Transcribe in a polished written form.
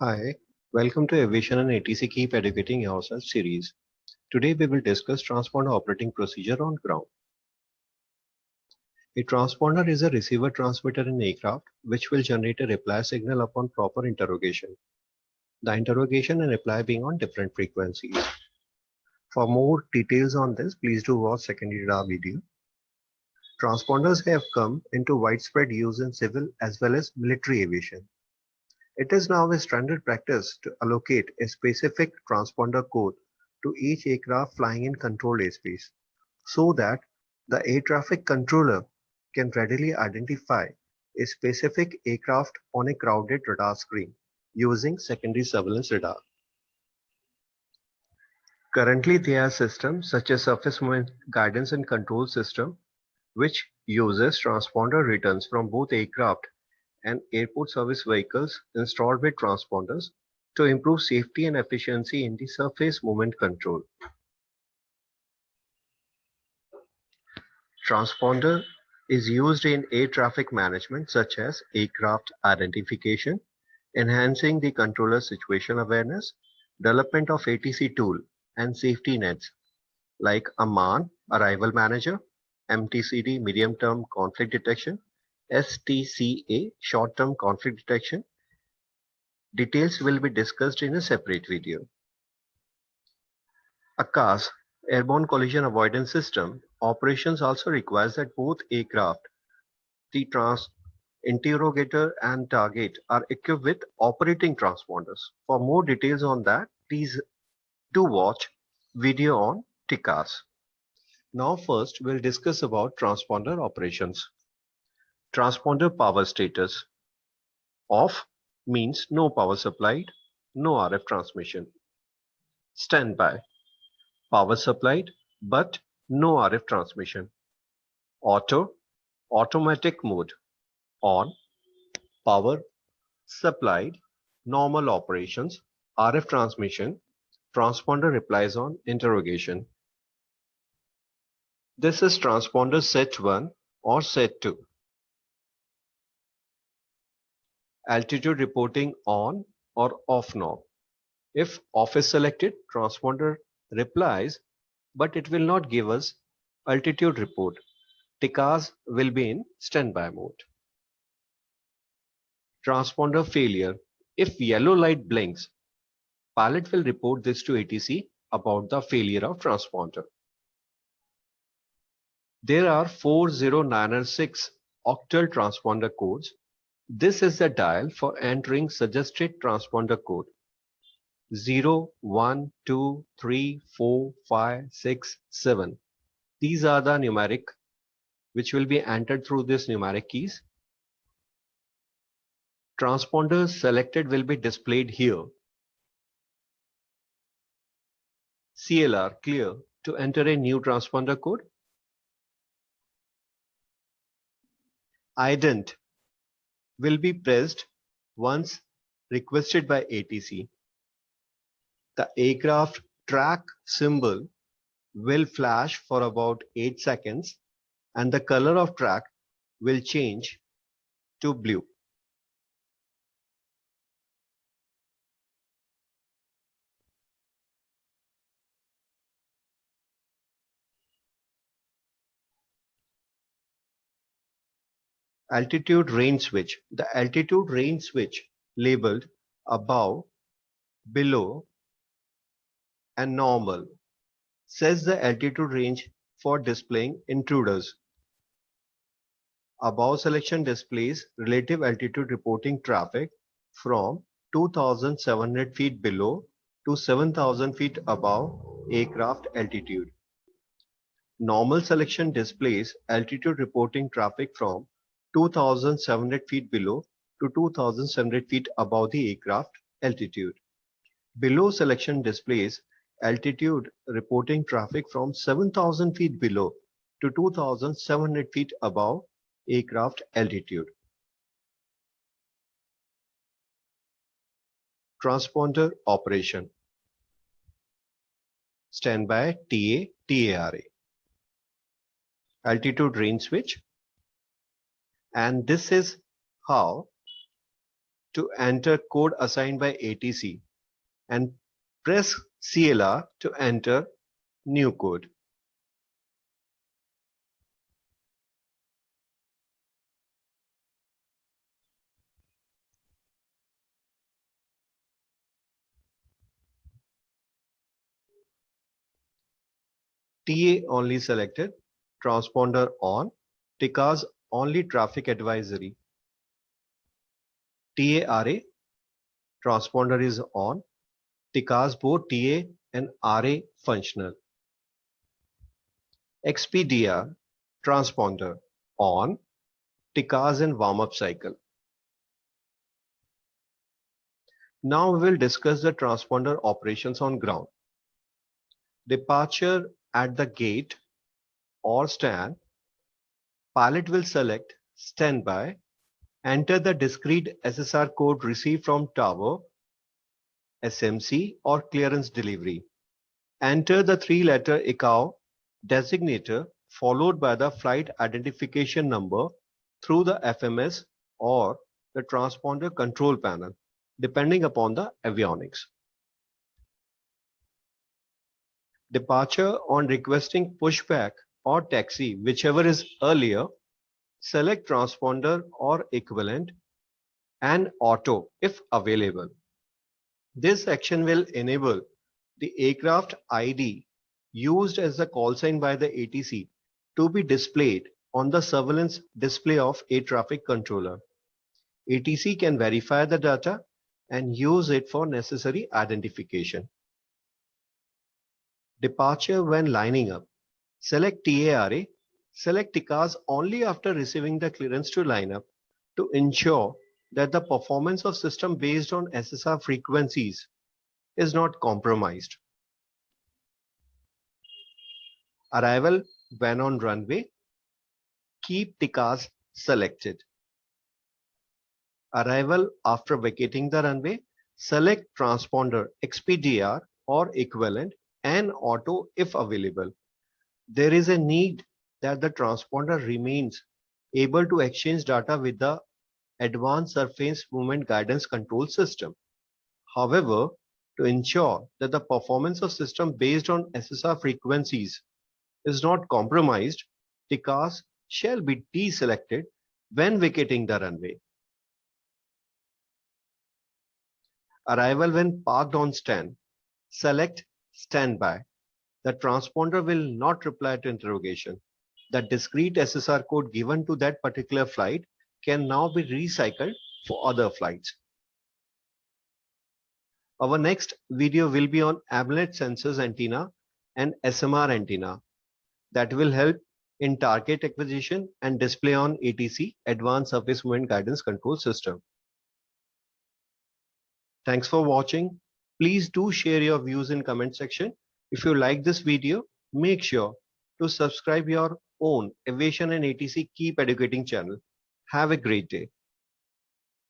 Hi, welcome to Aviation and ATC Keep Educating Yourself series. Today we will discuss transponder operating procedure on ground. A transponder is a receiver transmitter in aircraft which will generate a reply signal upon proper interrogation. The interrogation and reply being on different frequencies. For more details on this, please do watch secondary radar video. Transponders have come into widespread use in civil as well as military aviation. It is now a standard practice to allocate a specific transponder code to each aircraft flying in controlled airspace so that the air traffic controller can readily identify a specific aircraft on a crowded radar screen using secondary surveillance radar. Currently, there are systems such as Surface Movement Guidance and Control System, which uses transponder returns from both aircraft and airport service vehicles installed with transponders to improve safety and efficiency in the surface movement control. Transponder is used in air traffic management such as aircraft identification, enhancing the controller situation awareness, development of ATC tool and safety nets like AMAN, Arrival Manager, MTCD, Medium Term Conflict Detection, STCA, Short Term Conflict Detection. Details will be discussed in a separate video. ACAS, Airborne Collision Avoidance System, operations also requires that both aircraft, the interrogator and target are equipped with operating transponders. For more details on that, please do watch video on TICAS. Now first we'll discuss about transponder operations. Transponder power status. Off means no power supplied, no RF transmission. Standby. Power supplied but no RF transmission. Auto, automatic mode. On, power supplied, normal operations, RF transmission, transponder replies on interrogation. This is transponder set 1 or set 2. Altitude reporting on or off knob. If off is selected, transponder replies, but it will not give us altitude report. TICAS will be in standby mode. Transponder failure. If yellow light blinks, pilot will report this to ATC about the failure of transponder. There are 40906 octal transponder codes. This is the dial for entering suggested transponder code 0, 1, 2, 3, 4, 5, 6, 7. These are the numeric which will be entered through these numeric keys. Transponders selected will be displayed here. CLR clear to enter a new transponder code. Ident will be pressed once requested by ATC. The aircraft track symbol will flash for about 8 seconds and the color of track will change to blue. Altitude range switch. The altitude range switch labeled above, below and normal sets the altitude range for displaying intruders. Above selection displays relative altitude reporting traffic from 2,700 feet below to 7,000 feet above aircraft altitude. Normal selection displays altitude reporting traffic from 2,700 feet below to 2,700 feet above the aircraft altitude. Below selection displays altitude reporting traffic from 7,000 feet below to 2,700 feet above aircraft altitude. Transponder operation. Standby TA, TARA. Altitude range switch. And this is how to enter code assigned by ATC and press CLR to enter new code. TA only selected, transponder on, TCAS only traffic advisory. TARA, transponder is on, TCAS both TA and RA functional. XPDR, transponder on, TCAS and warm-up cycle. Now we will discuss the transponder operations on ground. Departure at the gate or stand. Pilot will select standby, enter the discrete SSR code received from tower, SMC or clearance delivery. Enter the three-letter ICAO designator followed by the flight identification number through the FMS or the transponder control panel, depending upon the avionics. Departure on requesting pushback or taxi, whichever is earlier, select transponder or equivalent and auto if available. This action will enable the aircraft ID used as the call sign by the ATC to be displayed on the surveillance display of air traffic controller. ATC can verify the data and use it for necessary identification. Departure when lining up. Select TARA. Select TCAS only after receiving the clearance to line up to ensure that the performance of system based on SSR frequencies is not compromised. Arrival when on runway. Keep TCAS selected. Arrival after vacating the runway. Select transponder XPDR or equivalent and auto if available. There is a need that the transponder remains able to exchange data with the Advanced Surface Movement Guidance Control System. However, to ensure that the performance of system based on SSR frequencies is not compromised, TCAS shall be deselected when vacating the runway. Arrival when parked on stand. Select standby. The transponder will not reply to interrogation. The discrete SSR code given to that particular flight can now be recycled for other flights. Our next video will be on AMLET sensors antenna and SMR antenna that will help in target acquisition and display on ATC, Advanced Surface Movement Guidance Control System. Thanks for watching. Please do share your views in comment section. If you like this video, make sure to subscribe your own Aviation and ATC Keep Educating channel. Have a great day.